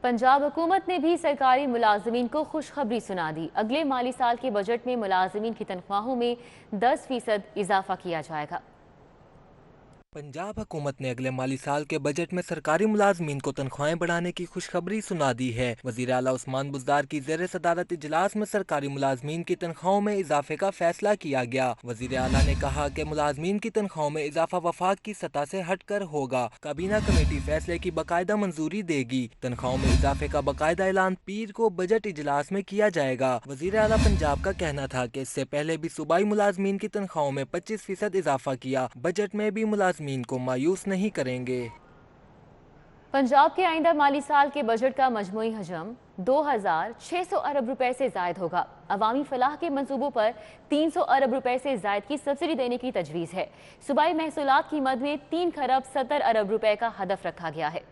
पंजाब हुकूमत ने भी सरकारी मुलाजमीन को खुशखबरी सुना दी। अगले माली साल के बजट में मुलाजमीन की तनख्वाहों में 10% इजाफा किया जाएगा। पंजाब हुकूमत ने अगले माली साल के बजट में सरकारी मुलाजमीन को तनख्वाहें बढ़ाने की खुशखबरी सुना दी है। वजीर आला उस्मान बुज़दार की ज़ेर सदारत इजलास में सरकारी मुलाजमीन की तनख्वाहों में इजाफे का फैसला किया गया। वजीर आला ने कहा कि मुलाजमीन की तनख्वाहों में इजाफा वफाक की सतह से हट कर होगा। काबीना कमेटी फैसले की बाकायदा मंजूरी देगी। तनख्वाहों में इजाफे का बाकायदा ऐलान पीर को बजट इजलास में किया जाएगा। वजीर आला पंजाब का कहना था कि इससे पहले भी सूबाई मुलाजमीन की तनख्वाहों में 25% इजाफा किया। बजट में भी मुलाजमीन को मायूस नहीं करेंगे। पंजाब के आइंदा माली साल के बजट का मजमूई हजम 2600 अरब रुपए से जायद होगा। अवामी फलाह के मंसूबों पर 300 अरब रुपए से जायद की सब्सिडी देने की तजवीज़ है। सूबाई महसूलात की मद में 3 खरब 70 अरब रुपए का हदफ रखा गया है।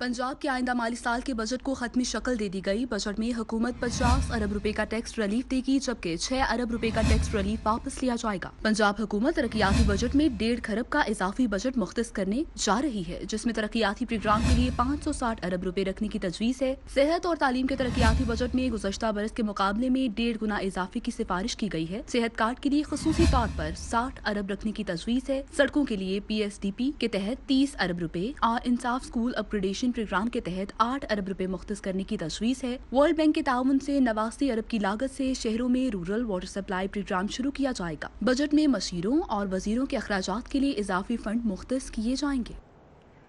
पंजाब के आइंदा माली साल के बजट को खत्मी शक्ल दे दी गई। बजट में हुकूमत 50 अरब रुपए का टैक्स रिलीफ देगी, जबकि 6 अरब रुपए का टैक्स रिलीफ वापस लिया जाएगा। पंजाब हुकूमत तरक्याती बजट में 1.5 खरब का इजाफी बजट मुख्तस करने जा रही है, जिसमें तरक्याती प्रोग्राम के लिए 560 अरब रुपए रखने की तजवीज़ है। सेहत और तालीम के तरक्याती बजट में गुज़श्ता बरस के मुकाबले में 1.5 गुना इजाफे की सिफारिश की गई है। सेहत कार्ड के लिए खसूसी तौर पर 60 अरब रखने की तजवीज़ है। सड़कों के लिए PSDP के तहत 30 अरब रुपए और इंसाफ स्कूल अपग्रेडेशन प्रोग्राम के तहत 8 अरब रुपए मुख्तस करने की तजवीज़ है। वर्ल्ड बैंक के ताउन से 89 अरब की लागत से शहरों में रूरल वाटर सप्लाई प्रोग्राम शुरू किया जाएगा। बजट में मशीरों और वजीरों के अखराजात के लिए इजाफी फंड मुख्तस किए जाएंगे।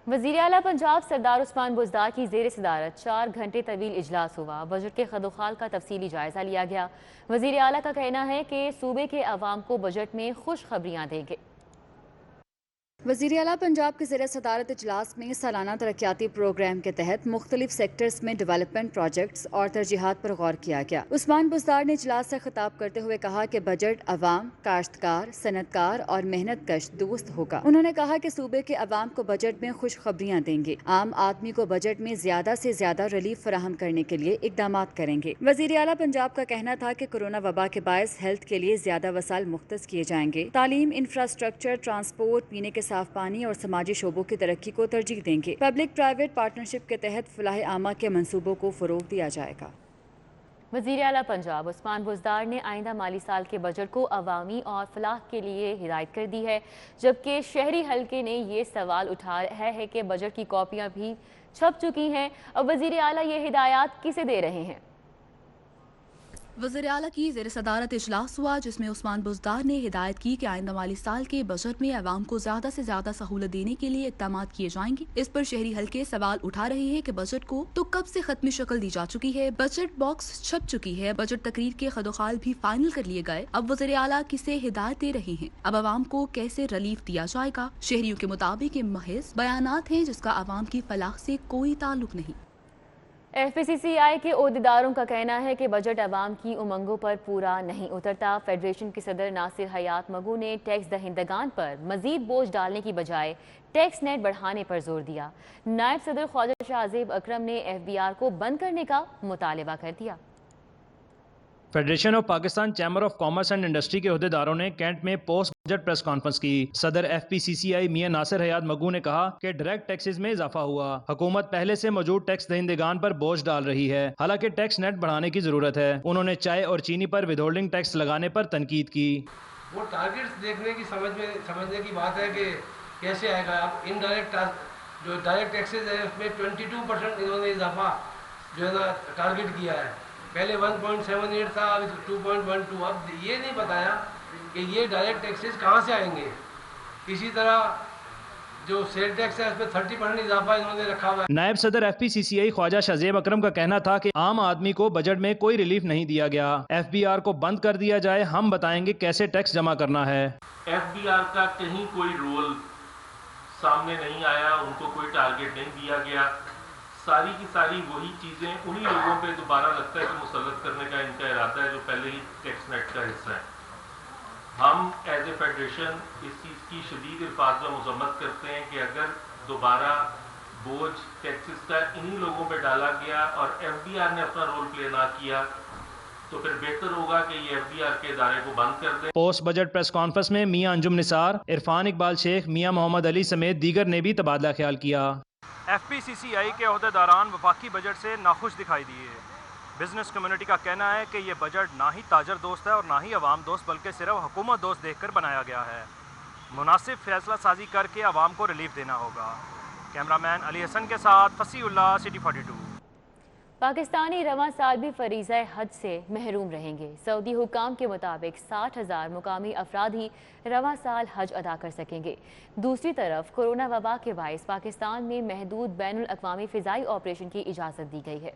वज़ीर आला पंजाब सरदार उस्मान बुज़दार की ज़ेर सदारत 4 घंटे तवील इजलास हुआ। बजट के खदोखाल का तफसीली जायजा लिया गया। वज़ीर आला का कहना है कि सूबे के अवाम को बजट में खुशखबरियाँ देंगे। वज़ीर आला पंजाब के ज़ेर सदारत इजलास में सालाना तरक्याती प्रोग्राम के तहत मुख्तलिफ सेक्टर्स में डेवलपमेंट प्रोजेक्ट्स और तरजीहात पर गौर किया गया। उस्मान बुज़दार ने इजलास से खिताब करते हुए कहा कि बजट अवाम, काश्तकार, सनतकार और मेहनत कश दोस्त होगा। उन्होंने कहा कि सूबे के अवाम को बजट में खुशखबरियाँ देंगे। आम आदमी को बजट में ज्यादा से ज्यादा रिलीफ फराहम करने के लिए इकदाम करेंगे। वज़ीर आला पंजाब का कहना था कि कोरोना वबा के बायस हेल्थ के लिए ज्यादा वसाइल मुख्तस किए जाएंगे। तालीम, इंफ्रास्ट्रक्चर, ट्रांसपोर्ट, पीने के साफ पानी और समाजी शोबों की तरक्की को तरजीह देंगे। पब्लिक प्राइवेट पार्टनरशिप के तहत फलाह आमा के मंसूबों को फरोग दिया जाएगा। वज़ीर आला पंजाब उस्मान बुज़दार ने आइंदा माली साल के बजट को अवामी और फलाह के लिए हिदायत कर दी है, जबकि शहरी हल्के ने ये सवाल उठाया है कि बजट की कॉपियाँ भी छप चुकी हैं। अब वज़ीर आला ये हिदायत किसे दे रहे हैं? वज़ीर आला की ज़ेर सदारत इजलास हुआ, जिसमें उस्मान बुज़दार ने हिदायत की कि आइंदा माली साल के बजट में अवाम को ज्यादा से ज्यादा सहूलत देने के लिए इक़दाम किए जाएंगे। इस पर शहरी हल्के सवाल उठा रहे हैं कि बजट को तो कब से खत्मी शक्ल दी जा चुकी है, बजट बॉक्स छप चुकी है, बजट तकरीर के खदोखाल भी फाइनल कर लिए गए। अब वज़ीर आला किसे हिदायत दे रहे हैं? अब अवाम को कैसे रिलीफ दिया जाएगा? शहरियों के मुताबिक ये महज बयानात हैं जिसका अवाम की फलाह से कोई ताल्लुक नहीं। FPCCI के ओहदेदारों का कहना है कि बजट अवाम की उमंगों पर पूरा नहीं उतरता। फेडरेशन के सदर नासिर हयात मगू ने टैक्स दहिंदगान पर मजीद बोझ डालने की बजाय टैक्स नेट बढ़ाने पर जोर दिया। नायब सदर ख्वाजा शाहजेब अकरम ने FBR को बंद करने का मुतालबा कर दिया। Federation of Pakistan chamber of commerce and industry के अहदेदारों ने कैंट में पोस्ट बजट प्रेस कॉन्फ्रेंस की। सदर FPCCI मियां नासिर हयात मगू ने कहा कि डायरेक्ट टैक्सेस में इजाफा हुआ। हुकूमत पहले से मौजूद टैक्स दहिंदगान पर बोझ डाल रही है, हालांकि टैक्स नेट बढ़ाने की जरूरत है। उन्होंने चाय और चीनी पर विदहोल्डिंग टैक्स लगाने पर तनकीद की। वो टारगेट्स देखने की समझने की बात है कि कैसे आएगा। अब इनडायरेक्ट जो डायरेक्ट टैक्सेस है उसमें 22% इन्होंने इजाफा जो है ना टारगेट किया है। पहले 1.78 था, अभी 2.12। अब ये नहीं बताया कि ये डायरेक्ट टैक्सेस कहाँ से आएंगे। इसी तरह जो सेल टैक्स है उसमें 30% इजाफा इन्होंने रखा हुआ है। नायब सदर FPCCI ख्वाजा शाहजेब अकरम का कहना था कि आम आदमी को बजट में कोई रिलीफ नहीं दिया गया। FBR को बंद कर दिया जाए, हम बताएंगे कैसे टैक्स जमा करना है। FBR का कहीं कोई रोल सामने नहीं आया, उनको कोई टारगेट नहीं दिया गया। सारी की सारी वही चीज़ें उन्हीं लोगों पे दोबारा लगता है कि मुसल्लत करने का इनका इरादा है जो पहले ही टैक्स नेट का हिस्सा है। हम एज ए फेडरेशन इस चीज़ की शदीद अल्फाज में मजम्मत करते हैं कि अगर दोबारा बोझ टैक्सेस का इन्हीं लोगों पे डाला गया और FBR ने अपना रोल प्ले ना किया तो फिर बेहतर होगा कि ये FBR के इदारे को बंद कर दें। पोस्ट बजट प्रेस कॉन्फ्रेंस में मियां अंजुम निसार, इरफान इकबाल शेख, मियां मोहम्मद अली समेत दीगर ने भी तबादला ख्याल किया। FPCCI کے عہدیداران وفاقی بجٹ سے ناخوش دکھائی دیے۔ بزنس کمیونٹی کا کہنا ہے کہ یہ بجٹ نہ ہی تاجر دوست ہے اور نہ ہی عوام دوست بلکہ صرف حکومت دوست دیکھ کر بنایا گیا ہے۔ مناسب فیصلہ سازی کر کے عوام کو ریلیف دینا ہوگا۔ کیمرامین علی حسن کے ساتھ فصیح اللہ، سٹی 42۔ پاکستانی رواں سال بھی فریضہ حج سے محروم رہیں گے۔ سعودی حکام کے مطابق 60,000 مقامی افراد ہی رواں سال حج ادا کر سکیں گے۔ دوسری طرف کورونا وبا کے باعث پاکستان میں محدود بین الاقوامی فضائی آپریشن کی اجازت دی گئی ہے۔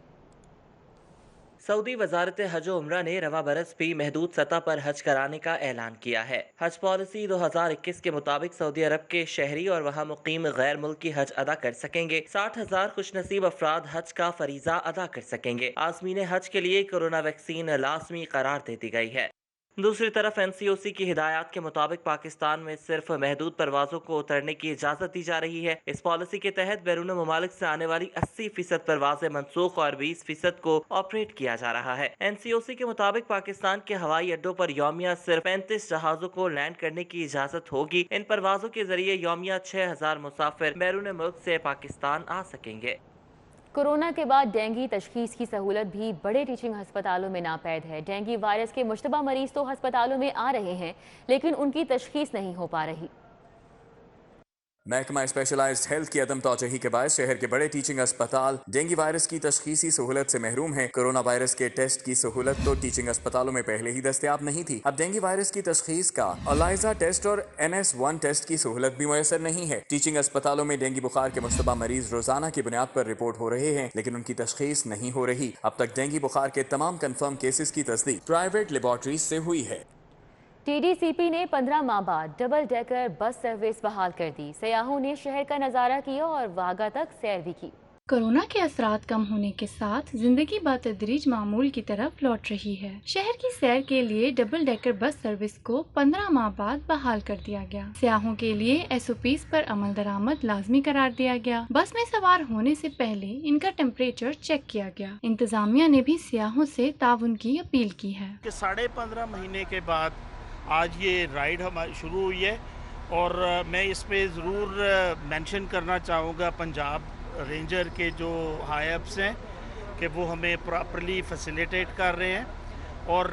سعودی وزارت حج و عمرہ نے رواں برس بھی محدود سطح پر حج کرانے کا اعلان کیا ہے۔ حج پالیسی 2021 کے مطابق سعودی عرب کے شہری اور وہاں مقیم غیر ملکی حج ادا کر سکیں گے۔ 60,000 خوش نصیب افراد حج کا فریضہ ادا کر سکیں گے۔ عازمین حج کے لیے کورونا ویکسین لازمی قرار دے دی گئی ہے۔ دوسری طرف NCOC کی ہدایات کے مطابق پاکستان میں صرف محدود پروازوں کو اترنے کی اجازت دی جا رہی ہے۔ اس پالیسی کے تحت بیرون ممالک سے آنے والی 80% پروازیں منسوخ اور 20% کو آپریٹ کیا جا رہا ہے۔ NCOC کے مطابق پاکستان کے ہوائی اڈوں پر یومیہ صرف 35 جہازوں کو لینڈ کرنے کی اجازت ہوگی۔ ان پروازوں کے ذریعے یومیہ 6,000 مسافر بیرون ملک سے پاکستان آ سکیں گے۔ کورونا کے بعد ڈینگی تشخیص کی سہولت بھی بڑے ٹیچنگ ہسپتالوں میں ناپید ہے۔ ڈینگی وائرس کے مشتبہ مریض تو ہسپتالوں میں آ رہے ہیں لیکن ان کی تشخیص نہیں ہو پا رہی۔ محکمہ اسپیشلائزڈ ہیلتھ کی عدم توجہی کے باعث شہر کے بڑے ٹیچنگ اسپتال ڈینگی وائرس کی تشخیصی سہولت سے محروم ہیں۔ کورونا وائرس کے ٹیسٹ کی سہولت تو ٹیچنگ اسپتالوں میں پہلے ہی دستیاب نہیں تھی، اب ڈینگی وائرس کی تشخیص کا ELISA ٹیسٹ اور NS1 ٹیسٹ کی سہولت بھی میسر نہیں ہے۔ ٹیچنگ اسپتالوں میں ڈینگی بخار کے مشتبہ مریض روزانہ کی بنیاد پر رپورٹ ہو رہے ہیں لیکن ان کی تشخیص نہیں ہو رہی۔ اب تک ڈینگی بخار کے تمام کنفرم کیسز کی تصدیق پرائیویٹ لیبارٹریز سے ہوئی ہے۔ TDCP نے 15 ماہ بعد ڈبل ڈیکر بس سروس بحال کر دی۔ سیاحوں نے شہر کا نظارہ کیا اور واگا تک سیر بھی کی۔ کورونا کے اثرات کم ہونے کے ساتھ زندگی بتدریج معمول کی طرف لوٹ رہی ہے۔ شہر کی سیر کے لیے ڈبل ڈیکر بس سروس کو 15 ماہ بعد بحال کر دیا گیا۔ سیاحوں کے لیے SOPs پر عمل درآمد لازمی قرار دیا گیا۔ بس میں سوار ہونے سے پہلے ان کا ٹیمپریچر چیک کیا گیا۔ انتظامیہ نے بھی سیاحوں سے تعاون کی اپیل کی ہے۔ 15.5 مہینے کے بعد آج یہ رائیڈ ہماری شروع ہوئی ہے اور میں اس پہ ضرور مینشن کرنا چاہوں گا پنجاب رینجر کے جو ہائی اپس ہیں کہ وہ ہمیں پراپرلی فیسیلیٹیٹ کر رہے ہیں۔ اور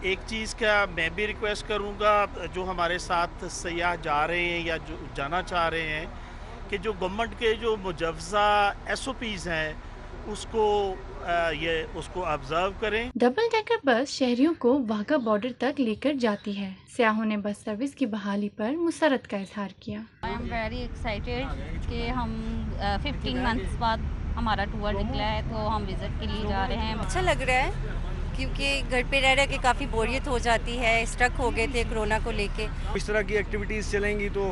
ایک چیز کا میں بھی ریکویسٹ کروں گا جو ہمارے ساتھ سیاح جا رہے ہیں یا جو جانا چاہ رہے ہیں کہ جو گورنمنٹ کے جو مجوزہ SOPs ہیں اس کو آبزرو کریں۔ ڈبل ڈیکر بس شہریوں کو واہگہ بارڈر تک لے کر جاتی ہے۔ سیاحوں نے بس سروس کی بحالی پر مسرت کا اظہار کیا۔ I am very excited کہ ہم 15 months بعد ہمارا ٹور نکلا ہے تو ہم وزٹ کے لیے جا رہے ہیں۔ اچھا لگ رہا ہے کیونکہ گھر پہ رہ کے کافی بوریت ہو جاتی ہے، اسٹرک ہو گئے تھے کورونا کو لے کے۔ اس طرح کی ایکٹیویٹیز چلیں گی تو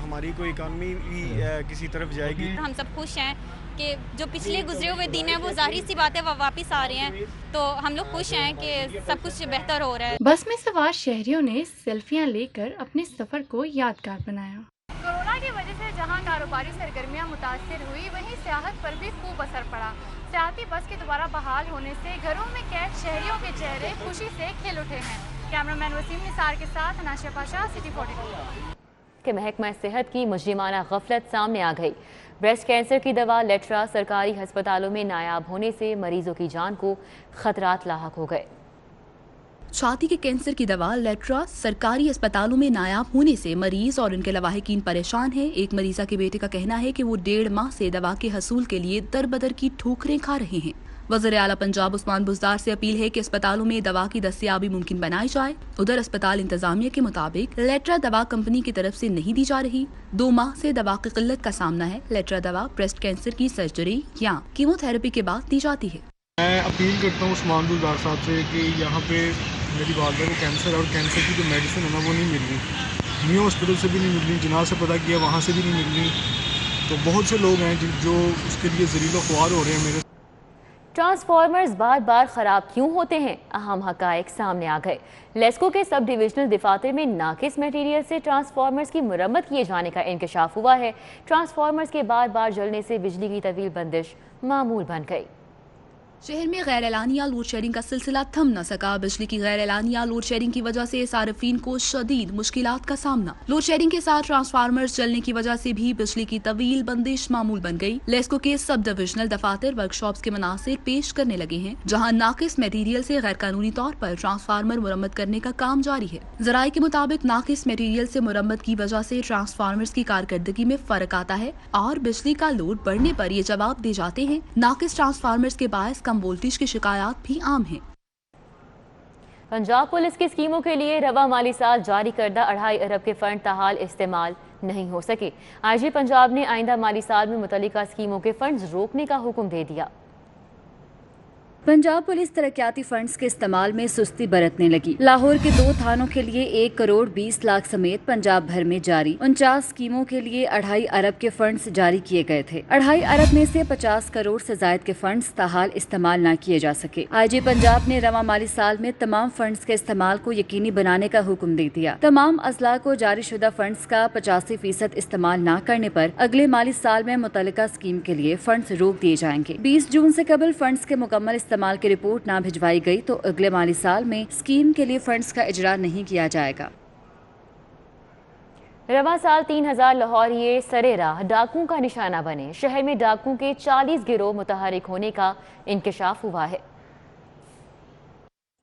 ہماری کوئی اکانومی بھی کسی طرف جائے گی۔ ہم سب خوش ہیں کہ جو پچھلے گزرے ہوئے دن ہیں وہ ظاہری سی بات ہے وہ واپس آ رہے ہیں، تو ہم لوگ خوش ہیں کہ سب کچھ بہتر ہو رہا ہے۔ بس میں سوار شہریوں نے سیلفیاں لے کر اپنے سفر کو یادگار بنایا۔ کورونا کی وجہ سے جہاں کاروباری سرگرمیاں متاثر ہوئی وہیں سیاحت پر بھی خوب اثر پڑا۔ سیاحتی بس کے دوبارہ بحال ہونے سے گھروں میں قید شہریوں کے چہرے خوشی سے کھل اٹھے ہیں۔ کیمرامین وسیم نثار کے ساتھ ناشا پاشا، سٹی 42۔ کہ محکمہ صحت کی مجرمانہ غفلت سامنے آ گئی۔ بریسٹ کینسر کی دوا لیٹرا سرکاری ہسپتالوں میں نایاب ہونے سے مریضوں کی جان کو خطرات لاحق ہو گئے۔ چھاتی کے کینسر کی دوا لیٹرا سرکاری اسپتالوں میں نایاب ہونے سے مریض اور ان کے لواحقین پریشان ہیں۔ ایک مریضہ کے بیٹے کا کہنا ہے کہ وہ 1.5 ماہ سے دوا کے حصول کے لیے در بدر کی ٹھوکریں کھا رہے ہیں۔ وزیر اعلیٰ پنجاب عثمان بزدار سے اپیل ہے کہ اسپتالوں میں دوا کی دستیابی ممکن بنائی جائے۔ ادھر اسپتال انتظامیہ کے مطابق لیٹرا دوا کمپنی کی طرف سے نہیں دی جا رہی۔ 2 ماہ سے دوا کی قلت کا سامنا ہے۔ لیٹرا دوا بریسٹ کینسر کی سرجری یا کیمو تھراپی کے بعد دی جاتی ہے۔ میں اپیل کرتا ہوں عثمان بزدار صاحب سے کہ یہاں پہ میری والدہ کو کینسر اور کینسر کی جو میڈیسن ہے نا وہ نہیں مل رہی، نیو ہاسپٹل سے بھی نہیں مل رہی، جناح سے پتہ کیا وہاں سے بھی نہیں مل رہی، تو بہت سے لوگ ہیں جو اس کے لیے ذلیل و خوار ہو رہے ہیں۔ میرے ٹرانسفارمرز بار بار خراب کیوں ہوتے ہیں؟ اہم حقائق سامنے آ گئے۔ لیسکو کے سب ڈویژنل دفاتر میں ناقص میٹیریل سے ٹرانسفارمرز کی مرمت کیے جانے کا انکشاف ہوا ہے۔ ٹرانسفارمرز کے بار بار جلنے سے بجلی کی طویل بندش معمول بن گئی۔ शहर में गैर एलानिया लोड शेडिंग का सिलसिला थम न सका। बिजली की गैर एलानिया लोड शेडिंग की वजह से सार्फिन को शदीद मुश्किलात का सामना। लोड शेडिंग के साथ ट्रांसफार्मर्स जलने की वजह से भी बिजली की तवील बंदिश मामूल बन गई। लेस्को के सब डिविजनल दफातर वर्कशॉप्स के मनासिर पेश करने लगे हैं, जहां नाकिस मटेरियल से गैर कानूनी तौर पर ट्रांसफार्मर मुरम्मत करने का काम जारी है। जराये के मुताबिक नाकिस मटेरियल से मुरम्मत की वजह से ट्रांसफार्मर्स की कारकर्दगी में फर्क आता है और बिजली का लोड बढ़ने पर ये जवाब दे जाते हैं। नाकिस ट्रांसफार्मर्स के बायस कम वोल्टेज की शिकायत भी आम है। पंजाब पुलिस की स्कीमों के लिए रवा माली साल जारी करदा 2.5 अरब के फंड ताहाल इस्तेमाल नहीं हो सके। आईजी पंजाब ने आइंदा माली साल में मुतल्लिका स्कीमों के फंड्स रोकने का हुक्म दे दिया। पंजाब पुलिस तरक्याती फंड्स के इस्तेमाल में सुस्ती बरतने लगी। लाहौर के 2 थानों के लिए 1 करोड़ 20 लाख समेत पंजाब भर में जारी 49 स्कीमों के लिए 2.5 अरब के फंड्स जारी किए गए थे। 2.5 अरब में से 50 करोड़ से जायद के फंड्स ताहाल इस्तेमाल न किए जा सके। आईजी पंजाब ने रवा माली साल में तमाम फंड्स के इस्तेमाल को यकीनी बनाने का हुक्म दे दिया। तमाम अजला को जारी शुदा फंड्स का 85% इस्तेमाल न करने पर अगले माली साल में मुतल्लिका स्कीम के लिए फंड्स रोक दिए जाएंगे। 20 जून से कबल फंड्स के मुकम्मल इस्तेमाल की रिपोर्ट ना भिजवाई गई तो अगले माली साल में स्कीम के लिए फंड्स का इजरा नहीं किया जाएगा। रवा साल 3000 लाहौरिये सरे राह डाकुओं का निशाना बने। शहर में डाकुओं के 40 गिरोह मुतहरिक होने का इंकशाफ हुआ है।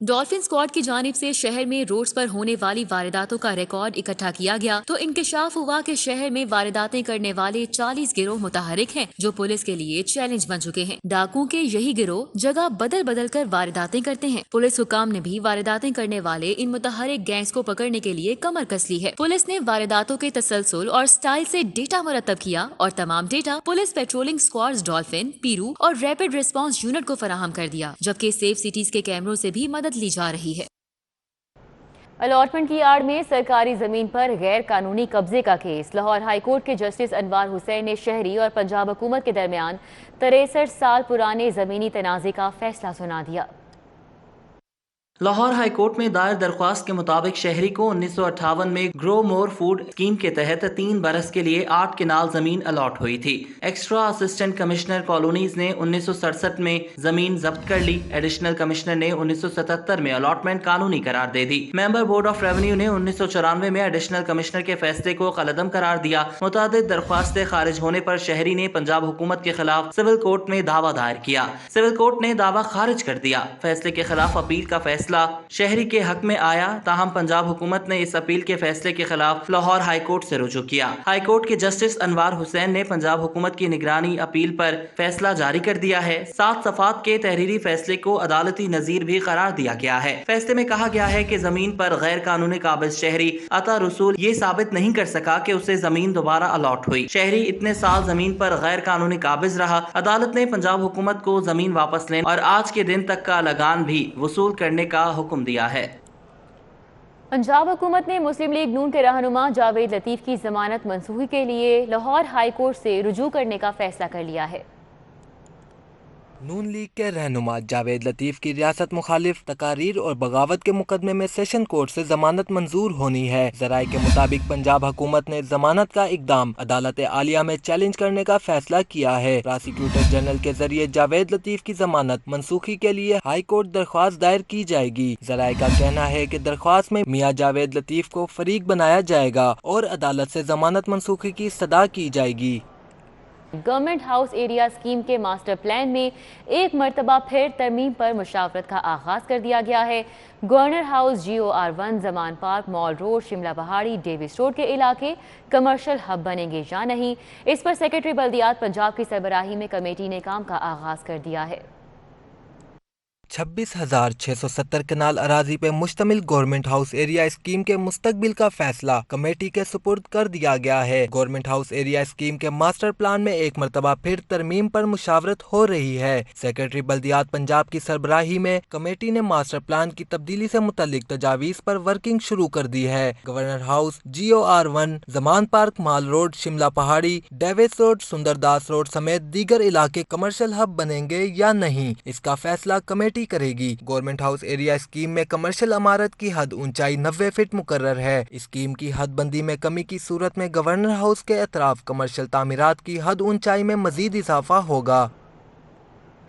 डॉल्फिन स्क्वाड की जानिब से शहर में रोड्स पर होने वाली वारदातों का रिकॉर्ड इकट्ठा किया गया तो इंकशाफ हुआ कि शहर में वारदातें करने वाले 40 गिरोह मुतहरिक हैं, जो पुलिस के लिए चैलेंज बन चुके हैं। डाकुओं के यही गिरोह जगह बदल बदल कर वारदातें करते हैं। पुलिस हुकाम ने भी वारदातें करने वाले इन मुतहरिक गैंग्स को पकड़ने के लिए कमर कस ली है। पुलिस ने वारदातों के तसलसल और स्टाइल से डेटा मुरतब किया और तमाम data police patrolling squads dolphin, PERU और रैपिड रिस्पांस यूनिट को फराहम कर दिया, जबकि सेफ सिटीज के कैमरों से भी मदद ली जा रही है। अलॉटमेंट की आड़ में सरकारी जमीन पर गैर कानूनी कब्जे का केस। लाहौर हाई कोर्ट के जस्टिस अनवार हुसैन ने शहरी और पंजाब हुकूमत के दरमियान 63 साल पुराने जमीनी तनाज़े का फैसला सुना दिया। लाहौर हाई कोर्ट में दायर दरख्वास्त के मुताबिक शहरी को 1958 में ग्रो मोर फूड स्कीम के तहत 3 बरस के लिए 8 किनाल जमीन अलॉट हुई थी। एक्स्ट्रा असिस्टेंट कमिश्नर कॉलोनीज ने 1967 में जमीन जब्त कर ली। एडिशनल कमिश्नर ने 1977 में अलॉटमेंट कानूनी करार दे दी। मेंबर बोर्ड ऑफ रेवेन्यू ने 1994 में एडिशनल कमिश्नर के फैसले को कलअदम करार दिया। मुतादिद दरख्वास्तें खारिज होने पर शहरी ने पंजाब हुकूमत के खिलाफ सिविल कोर्ट में दावा दायर किया। सिविल कोर्ट ने दावा खारिज कर दिया। फैसले के खिलाफ अपील का फैसला शहरी के हक में आया, ताहम पंजाब हुकूमत ने इस अपील के फैसले के खिलाफ लाहौर हाई कोर्ट से रुजू किया। हाई कोर्ट के जस्टिस अनवार हुसैन ने पंजाब हुकूमत की निगरानी अपील पर फैसला जारी कर दिया है। 7 सफ़ात के तहरीरी फैसले को अदालती नजीर भी करार दिया गया है। फैसले में कहा गया है कि जमीन पर गैर कानूनी काबिज शहरी अता रसूल ये साबित नहीं कर सका कि उसे जमीन दोबारा अलॉट हुई। शहरी इतने साल जमीन पर गैर कानूनी काबिज रहा। अदालत ने पंजाब हुकूमत को जमीन वापस लेने और आज के दिन तक का लगान भी वसूल करने का हुक्म दिया है। पंजाब हुकूमत ने मुस्लिम लीग नून के रहनुमा जावेद लतीफ की जमानत मंसूखी के लिए लाहौर हाई कोर्ट से रुजू करने का फैसला कर लिया है। नून लीग के रहनुमा जावेद लतीफ की रियासत मुखालिफ तकारीर और बगावत के मुकदमे में सेशन कोर्ट से जमानत मंजूर होनी है। जराये के मुताबिक पंजाब हुकूमत ने जमानत का इकदाम अदालत आलिया में चैलेंज करने का फैसला किया है। प्रोसिक्यूटर जनरल के जरिए जावेद लतीफ की जमानत मंसूखी के लिए हाई कोर्ट दरख्वास्त दायर की जाएगी। जराये का कहना है कि दरख्वास्त में मियां जावेद लतीफ को फरीक बनाया जाएगा और अदालत से जमानत मंसूखी की सदा की जाएगी। गवर्नमेंट हाउस एरिया स्कीम के मास्टर प्लान में एक मरतबा फिर तरमीम पर मुशावरत का आगाज कर दिया गया है। Governor house GOR1 Zaman park, mall road, Shimla Pahari, Davis road के इलाके कमर्शियल हब बनेंगे या नहीं, इस पर सेक्रेटरी बल्दियात पंजाब की सरबराही में कमेटी ने काम का आगाज कर दिया है। 26,670 कनाल अराजी पे मुश्तमिल गवर्नमेंट हाउस एरिया स्कीम के मुस्तकबिल का फैसला कमेटी के सुपुर्द कर दिया गया है। गवर्नमेंट हाउस एरिया स्कीम के मास्टर प्लान में एक मरतबा फिर तरमीम पर मुशावरत हो रही है। सेक्रेटरी बल्दियात पंजाब की सरबराही में कमेटी ने मास्टर प्लान की तब्दीली से मुतल्लिक तजावीज़ पर वर्किंग शुरू कर दी है। Governor house GOR1 Zaman park, mall road, Shimla Pahari, Davis road, Sundardas road समेत दीगर इलाके कमर्शियल हब बनेंगे या नहीं, इसका फैसला कमेटी करेगी। गवर्नमेंट हाउस एरिया स्कीम में कमर्शियल इमारत की हद ऊंचाई 90 फीट मुकर्रर है। स्कीम की हद बंदी में कमी की सूरत में गवर्नर हाउस के अतराफ कमर्शियल तामीरात की हद ऊंचाई में मजीद इजाफा होगा।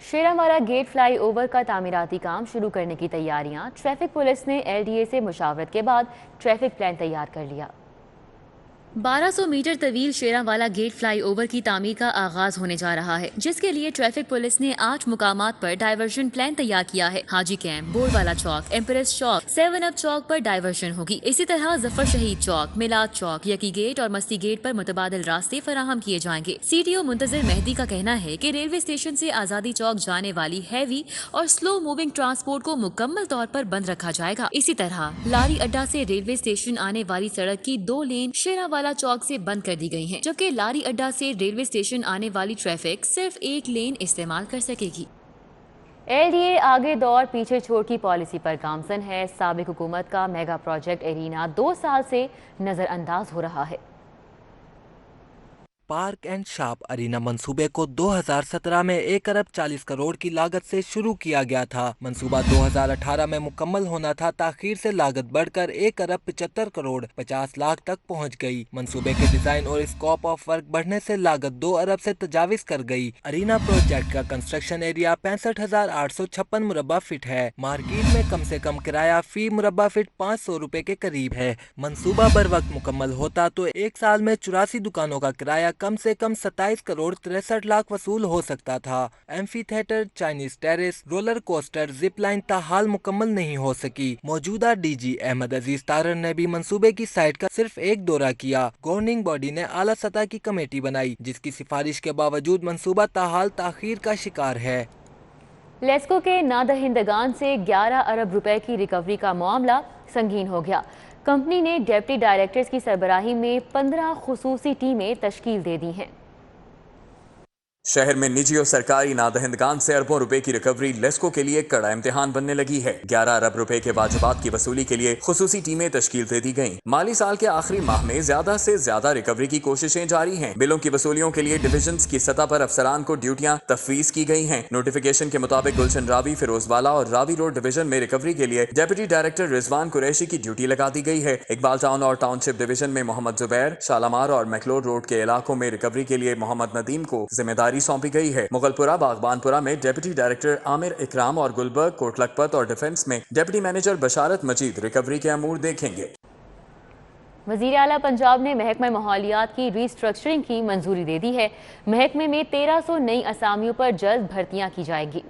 शेरावाला गेट फ्लाई ओवर का तामीराती काम शुरू करने की तैयारियां। ट्रैफिक पुलिस ने LDA से मुशावरत के बाद ट्रैफिक प्लान तैयार कर लिया। 1200 मीटर तवील शेरावाला गेट फ्लाई ओवर की तामीर का आगाज होने जा रहा है, जिसके लिए ट्रैफिक पुलिस ने 8 मुकामात पर डाइवर्शन प्लान तैयार किया है। हाजी कैंप, बोरवाला चौक, एम्प्रेस चौक, 7 अप चौक पर डाइवर्शन होगी। इसी तरह जफर शहीद चौक, मिलाद चौक, यकी गेट और मस्ती गेट पर मुतबादिल रास्ते फराहम किए जाएंगे। CTO मुंतजिर मेहदी का कहना है कि रेलवे स्टेशन से आजादी चौक जाने वाली हैवी और स्लो मूविंग ट्रांसपोर्ट को मुकम्मल तौर पर बंद रखा जाएगा। इसी तरह लारी अड्डा से रेलवे स्टेशन आने वाली सड़क की 2 लेन शेरावाला चौक से बंद कर दी गई हैं, जबकि लारी अड्डा से रेलवे स्टेशन आने वाली ट्रैफिक सिर्फ 1 लेन इस्तेमाल कर सकेगी। LDA आगे दौड़ पीछे छोड़ की पॉलिसी पर गामजन है। साबिक हुकूमत का मेगा प्रोजेक्ट एरिना 2 साल से नजरअंदाज हो रहा है। पार्क एंड शॉप अरीना मंसूबे को 2017 में 1 अरब 40 करोड़ की लागत से शुरू किया गया था। मंसूबा 2018 में मुकम्मल होना था। ताखीर से लागत बढ़कर 1 अरब 75 करोड़ 50 लाख तक पहुंच गई। मंसूबे के डिजाइन और स्कोप ऑफ वर्क बढ़ने से लागत 2 अरब से तजाविज कर गई। अरीना प्रोजेक्ट का कंस्ट्रक्शन एरिया 65,856 मुरब्बा फीट है। मार्केट में कम से कम किराया फी मुरब्बा फीट 500 रुपए के करीब है। मंसूबा बर वक्त मुकम्मल होता तो 1 साल में 84 दुकानों का किराया कम से कम 27 करोड़ 63 लाख वसूल हो सकता था। Amphitheatre, Chinese terrace, roller coaster, zip line ताहाल मुकम्मल नहीं हो सकी। मौजूदा DG अहमद अजीज तारर ने भी मंसूबे की साइट का सिर्फ 1 दौरा किया। गवर्निंग बॉडी ने आला सतह की कमेटी बनाई, जिसकी सिफारिश के बावजूद मंसूबा ताहाल ताखीर का शिकार है। लेस्को के नादहिंदगान से 11 अरब रुपए की रिकवरी का मामला संगीन हो गया। कंपनी ने डिप्टी डायरेक्टर्स की सरबराही में 15 खुसूसी टीमें तश्कील दे दी हैं। शहर में निजी और सरकारी नादहिंदगान से अरबों रुपए की रिकवरी लेस्को के लिए कड़ा इम्तिहान बनने लगी है। 11 अरब रुपए के वाजिबात की वसूली के लिए खुसूसी टीमें तश्कील दे दी गयी। माली साल के आखिरी माह में ज्यादा से ज्यादा रिकवरी की कोशिशें जारी हैं। बिलों की वसूलियों के लिए डिविजन्स की सतह पर अफसरान को ड्यूटियां तफवीज की गई हैं। नोटिफिकेशन के मुताबिक गुलशन रावी, फिरोजवाला और रावी रोड डिवीजन में रिकवरी के लिए डिप्टी डायरेक्टर रिजवान कुरैशी की ड्यूटी लगा दी गई है। इकबाल टाउन और टाउनशिप डिवीजन में मोहम्मद जुबैर, शालामार और मैक्लोर रोड के इलाकों में रिकवरी के लिए मोहम्मद नदीम को जिम्मेदारी सौंपी गई है। मुगलपुरा बागबानपुरा में डिप्टी डायरेक्टर आमिर इकराम और गुलबर्ग, कोट लखपत और डिफेंस में डिप्टी मैनेजर बशारत मजीद रिकवरी के अमूर देखेंगे। वज़ीर आला पंजाब ने महकमा माहौलियात की रीस्ट्रक्चरिंग की मंजूरी दे दी है। महकमे में 1300 नई असामियों पर जल्द भर्तियां की जाएगी।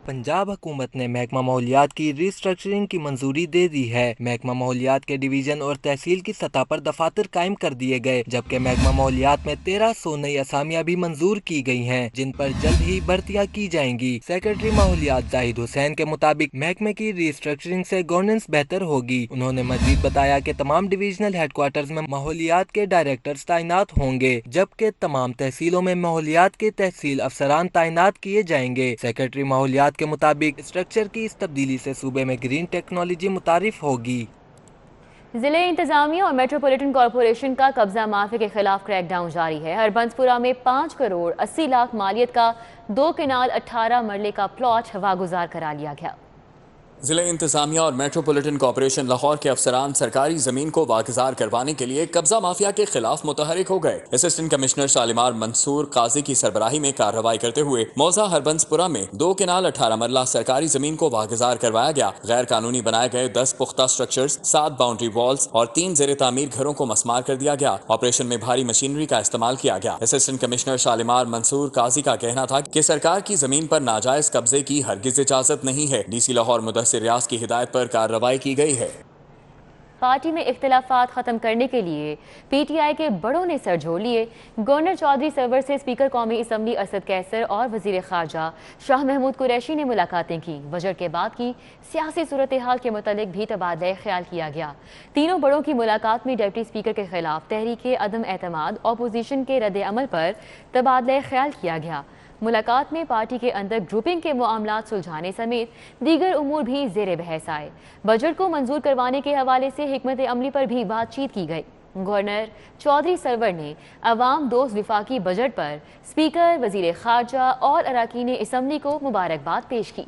पंजाब हुकूमत ने महकमा माहौलियात की रीस्ट्रक्चरिंग की मंजूरी दे दी है। महकमा माहौलियात के डिवीजन और तहसील की सतह पर दफातर कायम कर दिए गए, जबकि महकमा माहौलियात में 1300 नई असामियां भी मंजूर की गई हैं, जिन पर जल्द ही भर्तियां की जाएंगी। सेक्रेटरी माहौलियात जाहिद हुसैन के मुताबिक महकमे की रीस्ट्रक्चरिंग से गवर्नेंस बेहतर होगी। उन्होंने मजीद बताया कि तमाम डिविजनल हेडक्वार्टर्स में माहौलियात के डायरेक्टर्स तैनात होंगे, जबकि तमाम तहसीलों में माहौलियात के तहसील अफसरान तैनात किए जाएंगे। सेक्रेटरी माहौलियात के मुताबिक स्ट्रक्चर की इस तब्दीली से सूबे में ग्रीन टेक्नोलॉजी मुतारिफ होगी। जिले इंतजामिया और मेट्रोपॉलिटन कॉरपोरेशन का कब्जा माफी के खिलाफ क्रैकडाउन जारी है। हरबंसपुरा में 5 करोड़ 80 लाख मालियत का 2 केनाल 18 मरले का प्लॉट वागुजार करा लिया गया। जिले इंतजामिया और मेट्रोपॉलिटन कॉर्पोरेशन लाहौर के अफसरान सरकारी जमीन को वागुजार करवाने के लिए कब्जा माफिया के खिलाफ मुतहरिक हो गए। असिस्टेंट कमिश्नर शालिमार मंसूर काजी की सरबराही में कार्रवाई करते हुए मौजा हरबंसपुरा में 2 केनाल 18 मरला सरकारी जमीन को वागुजार करवाया गया। गैर कानूनी बनाए गए 10 पुख्ता स्ट्रक्चर्स, 7 बाउंड्री वॉल्स और 3 जेर तामीर घरों को मस्मार कर दिया गया। ऑपरेशन में भारी मशीनरी का इस्तेमाल किया गया। असिस्टेंट कमिश्नर शालिमार मंसूर काजी का कहना था कि सरकार की जमीन पर नाजायज कब्जे की हरगिज इजाजत नहीं है। DC लाहौर मुदस्सिर रियाज की हिदायत पर कार्रवाई की गई है। पार्टी में इख्तिलाफात खत्म करने के लिए PTI के बड़ों ने सर जोड़ लिए। गवर्नर चौधरी सरवर से स्पीकर कौमी असम्बली असद कैसर और वजीर खारजा शाह महमूद कुरैशी ने मुलाकातें की। बजट के बाद की सियासी सूरत हाल के मुतालिक भी तबादला ख्याल किया गया। तीनों बड़ों की मुलाकात में डिप्टी स्पीकर के खिलाफ तहरीक अदम एतमाद अपोजिशन के रद्द अमल पर तबादला ख्याल किया गया। मुलाकात में पार्टी के अंदर ग्रुपिंग के मामलात सुलझाने समेत दीगर उमूर भी ज़ेरे बहस आए। बजट को मंजूर करवाने के हवाले से हिकमत अमली पर भी बातचीत की गई। गवर्नर चौधरी सरवर ने अवाम दोस्त विफाकी बजट पर स्पीकर, वजीर खारजा और अरकान असम्बली को मुबारकबाद पेश की।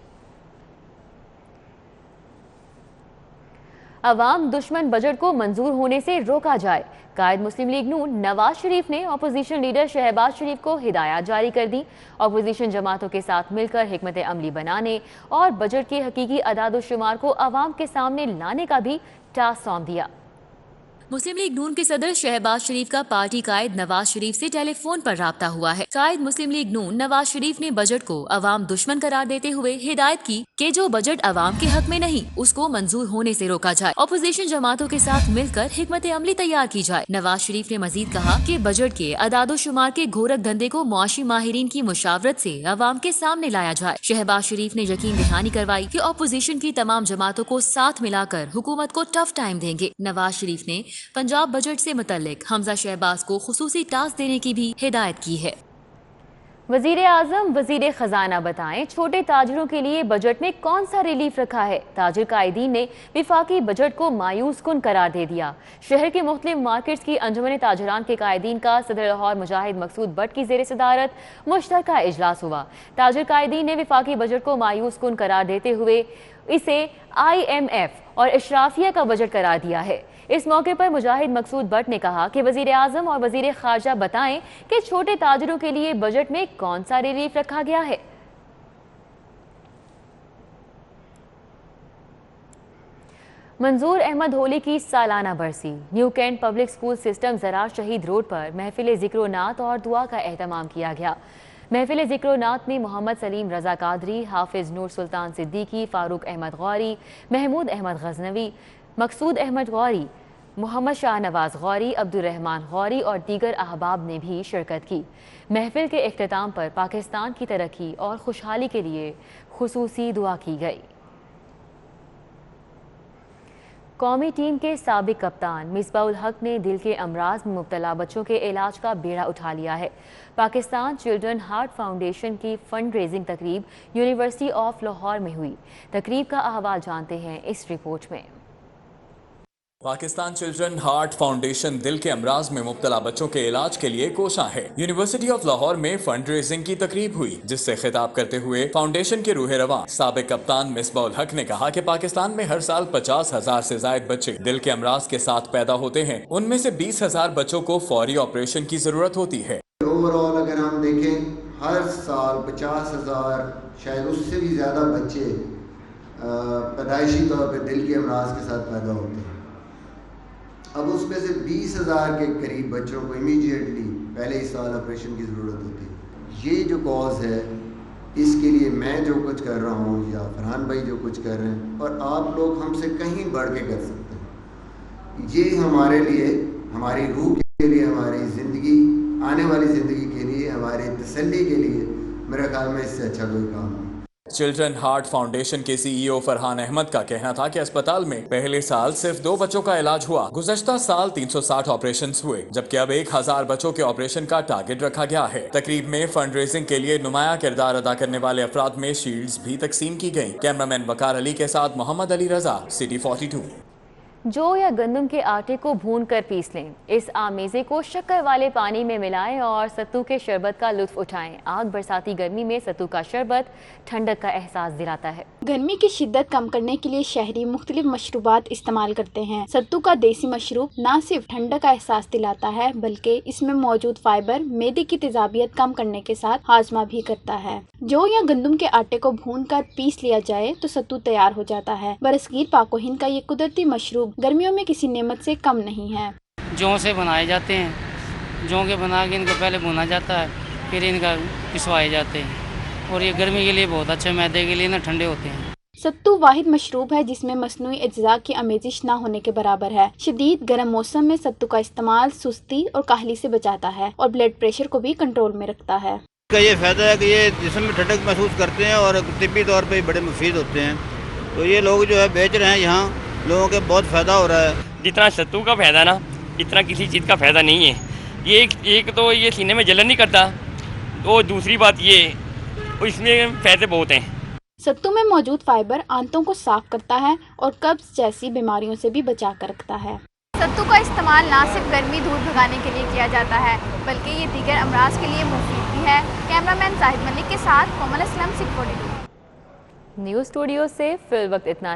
अवाम दुश्मन बजट को मंजूर होने से रोका जाए। कायद मुस्लिम लीग नून नवाज शरीफ ने अपोजिशन लीडर शहबाज शरीफ को हिदायत जारी कर दी। अपोजिशन जमातों के साथ मिलकर हिकमत अमली बनाने और बजट के हकीकी अदाद-ओ-शुमार को अवाम के सामने लाने का भी टास्क सौंप दिया। मुस्लिम लीग नून के सदर शहबाज शरीफ का पार्टी कायद नवाज शरीफ से टेलीफोन पर राब्ता हुआ है। कायद मुस्लिम लीग नून नवाज शरीफ ने बजट को अवाम दुश्मन करार देते हुए हिदायत की कि जो बजट अवाम के हक में नहीं उसको मंजूर होने से रोका जाए। अपोजिशन जमातों के साथ मिलकर हिकमत अमली तैयार की जाए। नवाज शरीफ ने मजीद कहा कि बजट के अदाद-ओ-शुमार के घोरक धंधे को मुआशी माहिरीन की मुशावरत से अवाम के सामने लाया जाए। शहबाज शरीफ ने यकीन दहानी करवाई कि अपोजिशन की तमाम जमातों को साथ मिलाकर हुकूमत को टफ टाइम देंगे। नवाज शरीफ ने पंजाब बजट से मुतल्लिक हमजा शहबाज को खुसूसी टास्क देने की भी हिदायत की है। वजीर आजम वजीर खजाना बताएं, छोटे ताजिरों के लिए बजट में कौन सा रिलीफ रखा है। ताजिर कायदीन ने विफाकी बजट को मायूस कुन करार दे दिया। शहर के मुख्तलिफ मार्केट्स की अंजुमन ताजिरान के कायदीन का सदर लाहौर मुजाहिद मकसूद बट की जेर सदारत मुश्तरका इजलास हुआ। ताजिर कायदीन ने विफाकी बजट को मायूस कुन करार देते हुए इसे IMF और इशराफिया का बजट करार दिया है। इस मौके पर मुजाहिद मकसूद बट ने कहा कि वजीर आजम और वजीर खारजा बताएं कि छोटे ताजिरों के लिए बजट में कौन सा रिलीफ रखा गया है। मंजूर अहमद होली की सालाना बरसी। New Cantt public school system Zarar Shaheed road पर महफिल ज़िक्र नात और दुआ का एहतमाम किया गया। महफिल ज़िक्र नात में मोहम्मद सलीम रजा कादरी, हाफिज नूर सुल्तान सिद्दीकी, फारूक अहमद गौरी, महमूद अहमद गजनवी, मकसूद अहमद गौरी, मोहम्मद शाह नवाज गौरी, अब्दुर्रहमान गौरी और दीगर अहबाब ने भी शिरकत की। महफिल के इख्तिताम पर पाकिस्तान की तरक्की और खुशहाली के लिए खुसूसी दुआ की गई। कौमी टीम के साबिक कप्तान मिसबाउल हक ने दिल के अमराज में मुब्तला बच्चों के इलाज का बेड़ा उठा लिया है। पाकिस्तान चिल्ड्रन हार्ट फाउंडेशन की फंड रेजिंग तकरीब यूनिवर्सिटी ऑफ लाहौर में हुई। तकरीब का अहवाल जानते हैं इस रिपोर्ट में। पाकिस्तान चिल्ड्रन हार्ट फाउंडेशन दिल के अमराज में मुब्तला बच्चों के इलाज के लिए कोशा है। यूनिवर्सिटी ऑफ लाहौर में फंड रेजिंग की तकरीब हुई, जिससे खिताब करते हुए फाउंडेशन के रूह रवां साबिक कप्तान मिसबाउल हक ने कहा कि पाकिस्तान में हर साल 50,000 से ज्यादा बच्चे दिल के अमराज के साथ पैदा होते हैं। उनमें से 20,000 बच्चों को फौरी ऑपरेशन की जरूरत होती है। ओवरऑल अगर हम देखें, हर साल 50,000 शायद उससे भी ज्यादा बच्चे पैदाइशी तौर पर दिल के अमराज के साथ पैदा होते हैं। अब उसमें से 20,000 के करीब बच्चों को इमीडिएटली पहले ही साल ऑपरेशन की ज़रूरत होती है। ये जो कॉज है, इसके लिए मैं जो कुछ कर रहा हूँ या फरहान भाई जो कुछ कर रहे हैं, और आप लोग हमसे कहीं बढ़ के कर सकते हैं। ये हमारे लिए, हमारी रूह के लिए, हमारी ज़िंदगी, आने वाली ज़िंदगी के लिए, हमारी तसल्ली के लिए मेरे ख्याल में इससे अच्छा कोई काम नहीं। चिल्ड्रन हार्ट फाउंडेशन के CEO फरहान अहमद का कहना था कि अस्पताल में पहले साल सिर्फ 2 बच्चों का इलाज हुआ। गुज़श्ता साल 360 ऑपरेशंस हुए, जबकि अब 1,000 बच्चों के ऑपरेशन का टारगेट रखा गया है। तकरीब में फंड रेजिंग के लिए नुमाया किरदार अदा करने वाले अफराद में शील्ड्स भी तकसीम की गयी। कैमरामैन वकार अली के साथ मोहम्मद अली रजा, सिटी 42। जौ या गंदम के आटे को भूनकर पीस लें। इस आमेज़े को शक्कर वाले पानी में मिलाएं और सत्तू के शरबत का लुत्फ उठाएं। आग बरसाती गर्मी में सत्तू का शरबत ठंडक का एहसास दिलाता है। गर्मी की शिद्दत कम करने के लिए शहरी मुख्तलिफ मशरूबात इस्तेमाल करते हैं। सत्तू का देसी मशरूब न सिर्फ ठंडक का एहसास दिलाता है, बल्कि इसमें मौजूद फाइबर मैदे की तेजाबियत कम करने के साथ हाजमा भी करता है। जौ या गंदम के आटे को भूनकर पीस लिया जाए तो सत्तू तैयार हो जाता है। बरसगीर पाको हिंद का ये कुदरती मशरूब गर्मियों में किसी नेमत से कम नहीं है। जौ से बनाए जाते हैं, जौ के बना के इनको पहले भुना जाता है, फिर इनका पिसवाए जाते हैं, और ये गर्मी के लिए बहुत अच्छे, मैदे के लिए ना ठंडे होते हैं। सत्तू वाहिद मशरूब है जिसमें मसनूई अज्जा की आमेजिश न होने के बराबर है। शदीद गर्म मौसम में सत्तू का इस्तेमाल सुस्ती और काहली से बचाता है और ब्लड प्रेशर को भी कंट्रोल में रखता है। का ये फ़ायदा है कि ये जिस्म में ठंडक महसूस करते हैं और तिब्बी तौर पे बड़े मुफीद होते हैं। तो ये लोग जो है बेच रहे हैं, यहाँ लोगों के बहुत फ़ायदा हो रहा है। जितना सत्तू का फ़ायदा ना, इतना किसी चीज़ का फ़ायदा नहीं है। ये एक तो ये सीने में जलन नहीं करता, और दूसरी बात ये इसमें फ़ायदे बहुत हैं। सत्तू में मौजूद फाइबर आंतों को साफ करता है और कब्ज जैसी बीमारियों से भी बचा कर रखता है। सत्तू का इस्तेमाल न सिर्फ गर्मी दूर भगाने के लिए किया जाता है, बल्कि ये दीगर अमराज के लिए मुफीद भी है। कैमरामैन जाहिद मलिक के साथ कोमल असलम, 642 न्यूज़ स्टूडियो से फिल वक्त इतना।